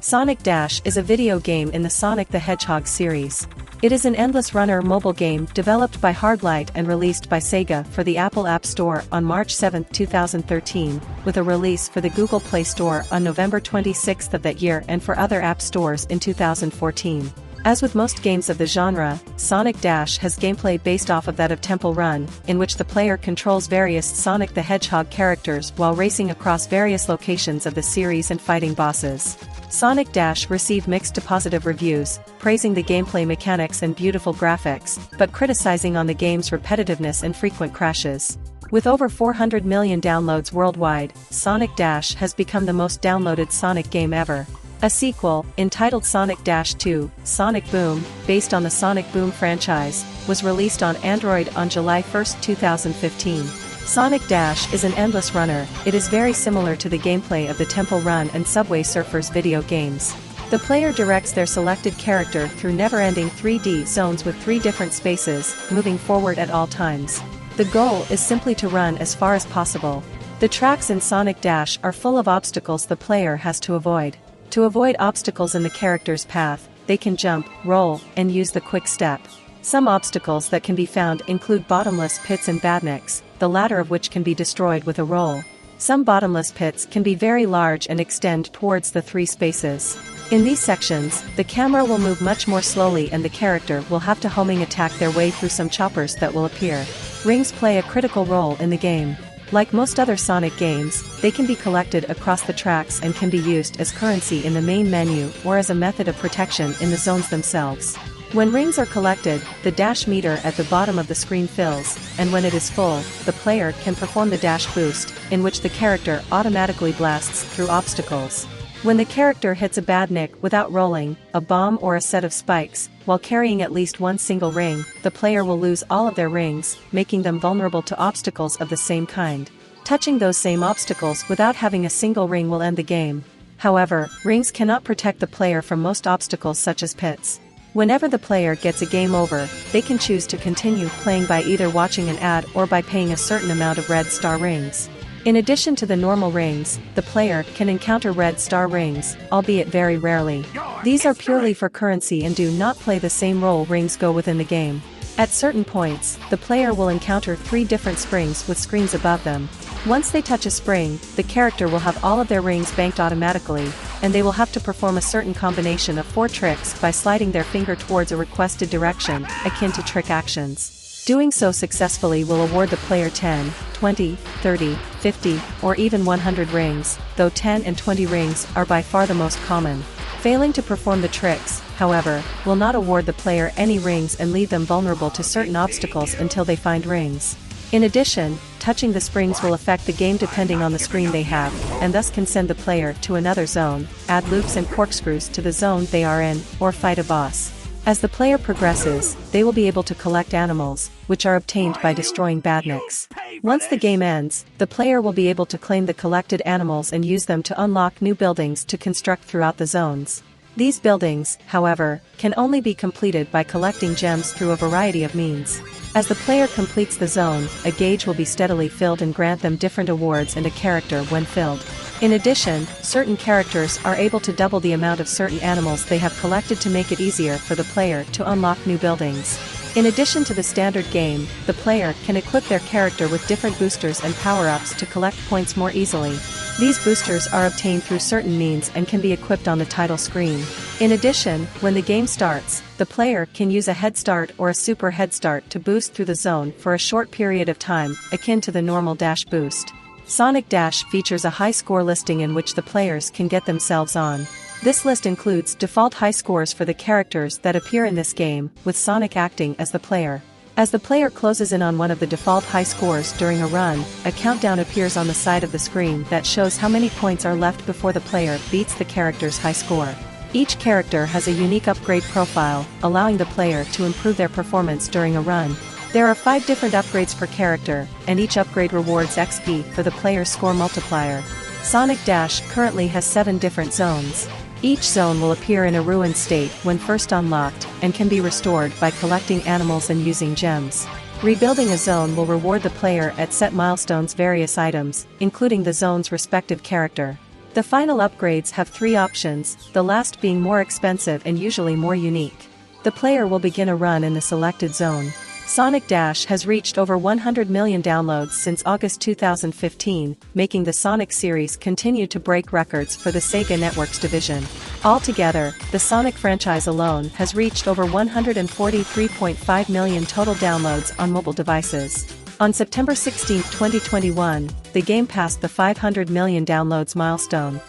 Sonic Dash is a video game in the Sonic the Hedgehog series. It is an endless runner mobile game developed by Hardlight and released by Sega for the Apple App Store on March 7, 2013, with a release for the Google Play Store on November 26 of that year and for other app stores in 2014. As with most games of the genre, Sonic Dash has gameplay based off of that of Temple Run, in which the player controls various Sonic the Hedgehog characters while racing across various locations of the series and fighting bosses. Sonic Dash received mixed to positive reviews, praising the gameplay mechanics and beautiful graphics, but criticizing on the game's repetitiveness and frequent crashes. With over 400 million downloads worldwide, Sonic Dash has become the most downloaded Sonic game ever. A sequel, entitled Sonic Dash 2, Sonic Boom, based on the Sonic Boom franchise, was released on Android on July 1, 2015. Sonic Dash is an endless runner. It is very similar to the gameplay of the Temple Run and Subway Surfers video games. The player directs their selected character through never-ending 3D zones with 3 different spaces, moving forward at all times. The goal is simply to run as far as possible. The tracks in Sonic Dash are full of obstacles the player has to avoid. To avoid obstacles in the character's path, they can jump, roll, and use the quick step. Some obstacles that can be found include bottomless pits and badniks, the latter of which can be destroyed with a roll. Some bottomless pits can be very large and extend towards the 3 spaces. In these sections, the camera will move much more slowly and the character will have to homing attack their way through some choppers that will appear. Rings play a critical role in the game. Like most other Sonic games, they can be collected across the tracks and can be used as currency in the main menu or as a method of protection in the zones themselves. When rings are collected, the dash meter at the bottom of the screen fills, and when it is full, the player can perform the dash boost, in which the character automatically blasts through obstacles. When the character hits a badnik without rolling, a bomb or a set of spikes, while carrying at least one single ring, the player will lose all of their rings, making them vulnerable to obstacles of the same kind. Touching those same obstacles without having a single ring will end the game. However, rings cannot protect the player from most obstacles such as pits. Whenever the player gets a game over, they can choose to continue playing by either watching an ad or by paying a certain amount of red star rings. In addition to the normal rings, the player can encounter red star rings, albeit very rarely. These are purely for currency and do not play the same role rings go within the game. At certain points, the player will encounter 3 different springs with screens above them. Once they touch a spring, the character will have all of their rings banked automatically, and they will have to perform a certain combination of 4 tricks by sliding their finger towards a requested direction, akin to trick actions. Doing so successfully will award the player 10, 20, 30, 50, or even 100 rings, though 10 and 20 rings are by far the most common. Failing to perform the tricks, however, will not award the player any rings and leave them vulnerable to certain obstacles until they find rings. In addition, touching the springs will affect the game depending on the screen they have, and thus can send the player to another zone, add loops and corkscrews to the zone they are in, or fight a boss. As the player progresses, they will be able to collect animals, which are obtained by destroying badniks. Once the game ends, the player will be able to claim the collected animals and use them to unlock new buildings to construct throughout the zones. These buildings, however, can only be completed by collecting gems through a variety of means. As the player completes the zone, a gauge will be steadily filled and grant them different awards and a character when filled. In addition, certain characters are able to double the amount of certain animals they have collected to make it easier for the player to unlock new buildings. In addition to the standard game, the player can equip their character with different boosters and power-ups to collect points more easily. These boosters are obtained through certain means and can be equipped on the title screen. In addition, when the game starts, the player can use a head start or a super head start to boost through the zone for a short period of time, akin to the normal dash boost. Sonic Dash features a high score listing in which the players can get themselves on. This list includes default high scores for the characters that appear in this game, with Sonic acting as the player. As the player closes in on one of the default high scores during a run, a countdown appears on the side of the screen that shows how many points are left before the player beats the character's high score. Each character has a unique upgrade profile, allowing the player to improve their performance during a run. There are 5 different upgrades per character, and each upgrade rewards XP for the player's score multiplier. Sonic Dash currently has 7 different zones. Each zone will appear in a ruined state when first unlocked, and can be restored by collecting animals and using gems. Rebuilding a zone will reward the player at set milestones various items, including the zone's respective character. The final upgrades have 3 options, the last being more expensive and usually more unique. The player will begin a run in the selected zone. Sonic Dash has reached over 100 million downloads since August 2015, making the Sonic series continue to break records for the Sega Networks division. Altogether, the Sonic franchise alone has reached over 143.5 million total downloads on mobile devices. On September 16, 2021, the game passed the 500 million downloads milestone.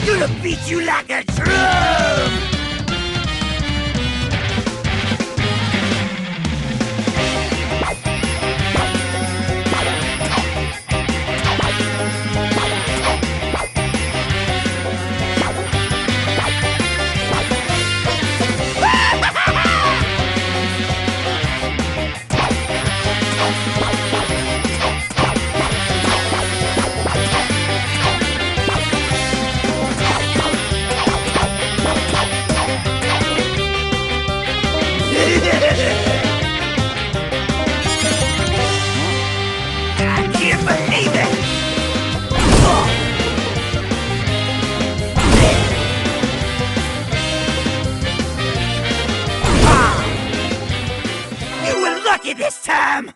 Gonna beat you like a drum! I can't believe it! You were lucky this time!